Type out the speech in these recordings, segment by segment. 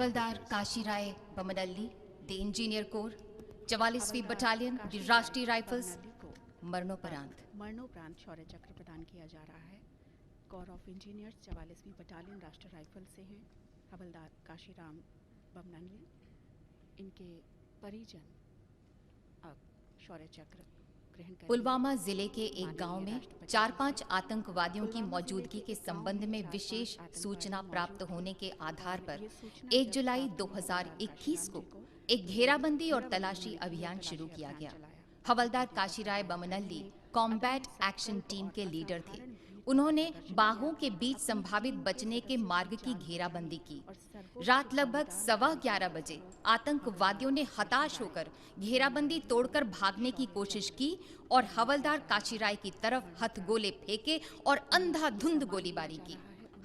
Havildar Kashirai Bammanalli, the Engineer Corps, 44वीं battalion, the Rashtriya Rifles, मरणोपरांत शौर्य चक्र प्रदान किया जा रहा है। कोर ऑफ इंजीनियर्स 44वीं बटालियन राष्ट्रीय राइफल से हैं हवलदार काशीराम बमनल्ली। इनके परिजन अब शौर्य चक्र ग्रहण करेंगे। पुलवामा जिले के एक गांव में 4-5 आतंकवादियों की मौजूदगी के संबंध में विशेष सूचना प्राप्त होने के आधार पर 1 जुलाई 2021 को एक घेराबंदी और तलाशी अभियान शुरू किया गया। हवलदार काशीराय बमनल्ली कॉम्बैट एक्शन टीम के लीडर थे। उन्होंने बाहों के बीच संभावित बचने के मार्ग की घेराबंदी की। रात लगभग 11:15 बजे आतंकवादियों ने हताश होकर घेराबंदी तोड़कर भागने की कोशिश की और हवलदार काशीराय की तरफ हथगोले फेंके और अंधाधुंध गोलीबारी की।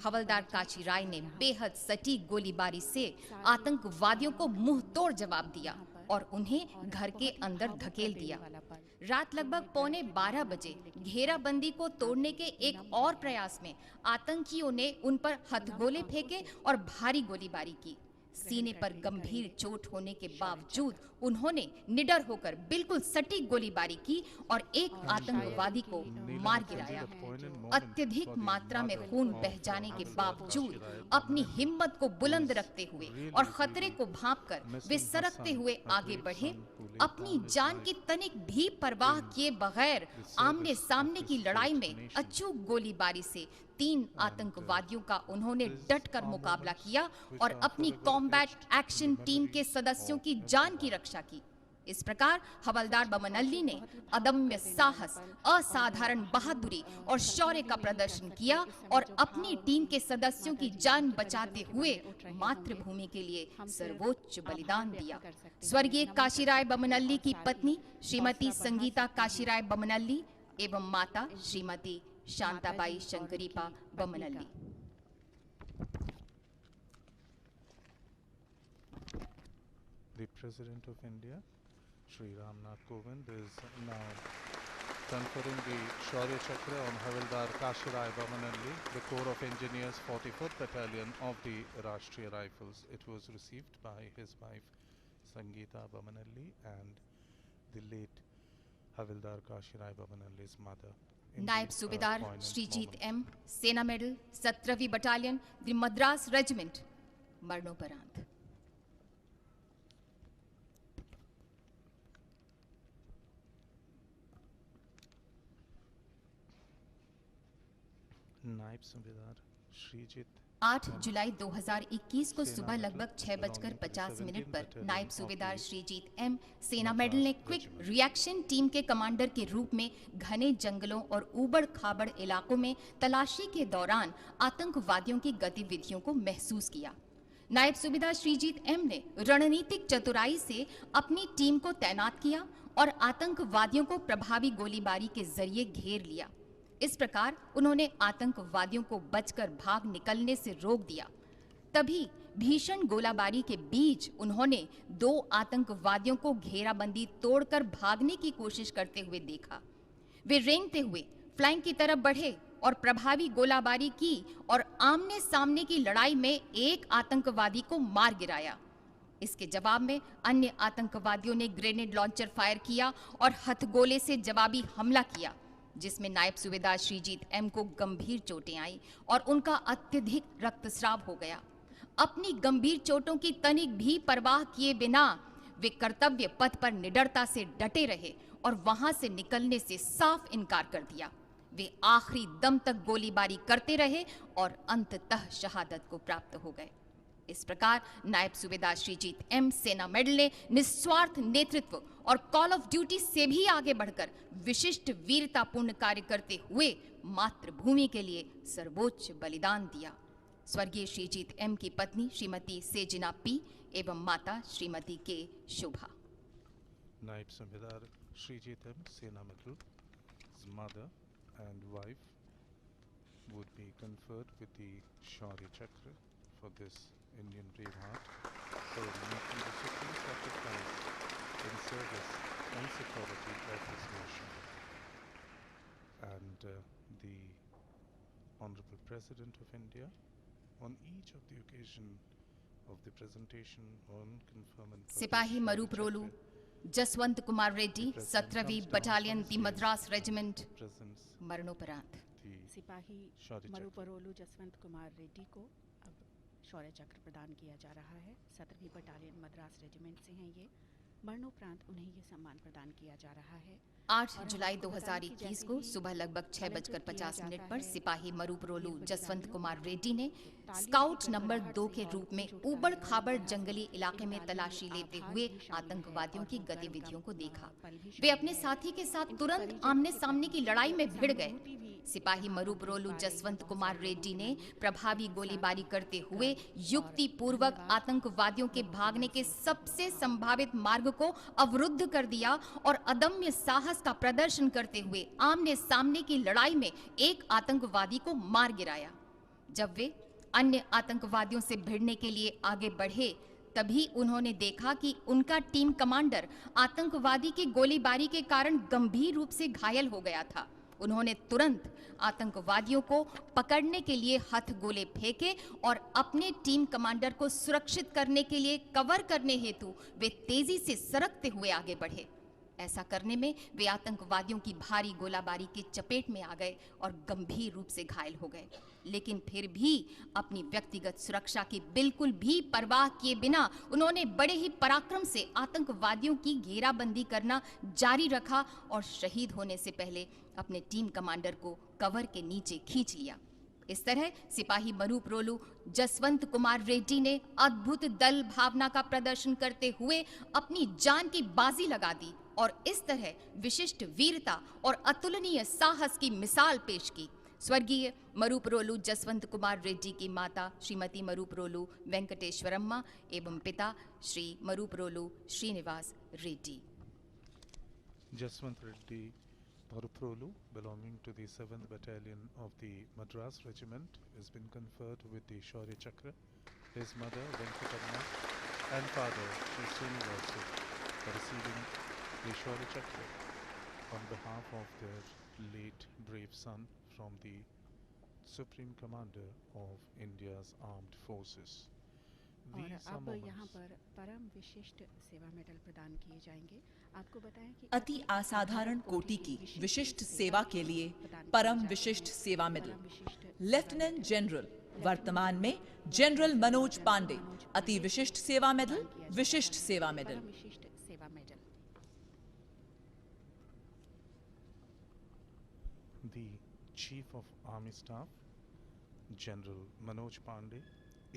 हवलदार काशीराय ने बेहद सटीक गोलीबारी से आतंकवादियों को मुंह तोड़ जवाब दिया और उन्हें घर के अंदर धकेल दिया। रात लगभग 11:45 बजे घेराबंदी को तोड़ने के एक और प्रयास में आतंकियों ने उन पर हथगोले फेंके और भारी गोलीबारी की। सीने पर गंभीर चोट होने के बावजूद उन्होंने निडर होकर बिल्कुल सटीक गोलीबारी की और एक आतंकवादी को मार गिराया। अत्यधिक मात्रा में खून बह जाने के बावजूद अपनी हिम्मत को बुलंद रखते हुए और खतरे को भांपकर वे सरकते हुए आगे बढ़े। अपनी जान की तनिक भी परवाह किए बगैर आमने सामने की लड़ाई में अचूक गोलीबारी से 3 आतंकवादियों का उन्होंने डटकर मुकाबला किया और अपनी कॉम्बैट एक्शन टीम के सदस्यों की जान की रक्षा की। इस प्रकार हवलदार बमनल्ली ने अदम्य साहस, असाधारण बहादुरी और शौर्य का प्रदर्शन किया और अपनी टीम के सदस्यों की जान बचाते हुए मातृभूमि के लिए सर्वोच्च बलिदान दिया। स्वर्गीय काशीराय बमनल्ली की पत्नी श्रीमती संगीता काशीराय बमनल्ली एवं माता Shrimati Shantabai शंकरीपा बमनल्ली। The President of India, Shri Ramnath Kovind, is now conferring the Shaurya Chakra on Havildar Kashirai Bammanalli, the Corps of Engineers, 44th Battalion of the Rashtriya Rifles. It was received by his wife Sangeeta Bammanalli and the late Havildar Kashirai Bammanalli's mother. Naib Subedar Sreejith M, Sena medal, 17वीं battalion, the Madras Regiment, मरणोपरांत। नायब सूबेदार श्रीजीत 8 जुलाई 2021 को सुबह लगभग 6:50 पर नायब Subedar Sreejith M, Sena medal ने quick reaction team के commander के रूप में घने जंगलों और ऊबड़ खाबड़ इलाकों में तलाशी के दौरान आतंकवादियों की गतिविधियों को महसूस किया। नायब सूबेदार श्रीजीत एम ने रणनीतिक चतुराई से अपनी टीम को तैनात किया और आतंकवादियों को प्रभावी गोलीबारी के जरिए घेर लिया। इस प्रकार उन्होंने आतंकवादियों को बचकर भाग निकलने से रोक दिया। तभी भीषण गोलाबारी के बीच उन्होंने 2 आतंकवादियों को घेराबंदी तोड़कर भागने की कोशिश करते हुए देखा। वे रेंगते हुए फ्लैंक की तरफ बढ़े और प्रभावी गोलाबारी की और आमने सामने की लड़ाई में एक आतंकवादी को मार गिराया। इसके जवाब में अन्य आतंकवादियों ने ग्रेनेड लॉन्चर फायर किया और हथगोले से जवाबी हमला किया, जिसमें नायब सूबेदार श्रीजीत एम को गंभीर चोटें आई और उनका अत्यधिक रक्तस्राव हो गया। अपनी गंभीर चोटों की तनिक भी परवाह किए बिना वे कर्तव्य पथ पर निडरता से डटे रहे और वहां से निकलने से साफ इनकार कर दिया। वे आखिरी दम तक गोलीबारी करते रहे और अंततः शहादत को प्राप्त हो गए। इस प्रकार नायब सूबेदार श्रीजीत एम, सेना मेडल ने निस्वार्थ नेतृत्व और कॉल ऑफ ड्यूटी से भी आगे बढ़कर विशिष्ट वीरतापूर्ण कार्य करते हुए मातृभूमि के लिए सर्वोच्च बलिदान दिया। स्वर्गीय श्रीजीत एम की पत्नी श्रीमती सेजिना पी एवं माता श्रीमती के शोभा। नायब Subedar Sreejith M, Sena medal, his mother and wife would be conferred with the Shaurya Chakra for this Indian braveheart for making the supreme sacrifice in service and security of this nation. And the Honorable President of India, on each of the occasion of the presentation on conferment of the सिपाही Shaurya मरूपरोलू Chakra Jaswant Kumar Reddy President 17वीं comes down battalion from the stage Madras and regiment presents मरणोपरांत। the सिपाही शौर्य चक्र। मरुपरोलू जसवंत कुमार रेड्डी को अब शौर्य चक्र प्रदान किया जा रहा है। 17वीं बटालियन मद्रास रेजिमेंट से हैं ये। मरणोपरांत उन्हें ये सम्मान प्रदान किया जा रहा है। 8 जुलाई 2021 को सुबह लगभग 6:50 पर सिपाही मरूपरोलू जसवंत कुमार रेड्डी ने स्काउट नंबर 2 के रूप में ऊबड़ खाबड़ जंगली इलाके में तलाशी लेते हुए आतंकवादियों की गतिविधियों को देखा। वे अपने साथी के साथ तुरंत आमने सामने की लड़ाई में भिड़ गए। सिपाही मरूपरोलू जसवंत कुमार रेड्डी ने प्रभावी गोलीबारी करते हुए युक्ति पूर्वक आतंकवादियों के भागने के सबसे संभावित मार्ग को अवरुद्ध कर दिया और अदम्य साहस का प्रदर्शन करते हुए आमने सामने की लड़ाई में एक आतंकवादी को मार गिराया। जब वे अन्य आतंकवादियों से भिड़ने के लिए आगे बढ़े तभी उन्होंने देखा कि उनका टीम कमांडर आतंकवादी की गोलीबारी के कारण गंभीर रूप से घायल हो गया था। उन्होंने तुरंत आतंकवादियों को पकड़ने के लिए हथगोले फेंके और अपने टीम कमांडर को सुरक्षित करने के लिए कवर करने हेतु वे तेजी से सरकते हुए आगे बढ़े। ऐसा करने में वे आतंकवादियों की भारी गोलाबारी की चपेट में आ गए और गंभीर रूप से घायल हो गए, लेकिन फिर भी अपनी व्यक्तिगत सुरक्षा की बिल्कुल भी परवाह किए बिना उन्होंने बड़े ही पराक्रम से आतंकवादियों की घेराबंदी करना जारी रखा और शहीद होने से पहले अपने टीम कमांडर को कवर के नीचे खींच लिया। इस तरह सिपाही मरूपरोलू जसवंत कुमार रेड्डी ने अद्भुत दल भावना का प्रदर्शन करते हुए अपनी जान की बाजी लगा दी और इस तरह विशिष्ट वीरता और अतुलनीय साहस की मिसाल पेश की। स्वर्गीय मरूपरोलू जसवंत कुमार रेड्डी की माता श्रीमती मरूपरोलू वेंकटेश्वरम्मा एवं पिता Shri मरूपरोलू Srinivas Reddy. Jaswant Reddy Moroprolu, belonging to the 7th Battalion of the Madras Regiment, has been conferred with the Shaurya Chakra. His mother, Venkatamma, and father, Sri Srinivasu, are receiving the Shaurya Chakra on behalf of their late brave son from the Supreme Commander of India's Armed Forces. और These are अब यहाँ moments पर परम विशिष्ट सेवा medal प्रदान किए जाएंगे। आपको बताएं कि अति असाधारण कोटि की विशिष्ट सेवा के लिए परम विशिष्ट सेवा मेडल लेफ्टिनेंट जनरल वर्तमान में जनरल मनोज पांडे अति विशिष्ट सेवा मेडल विशिष्ट सेवा मेडल। परम विशिष्ट सेवा medal. The Chief of Army Staff, General Manoj Pandey,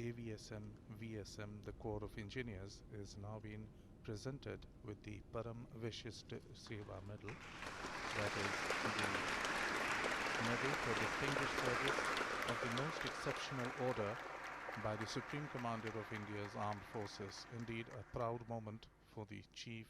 AVSM, VSM, the Corps of Engineers, is now being presented with the Param Vishisht Seva Medal, that is the medal for distinguished service of the most exceptional order by the Supreme Commander of India's Armed Forces. Indeed, a proud moment for the Chief.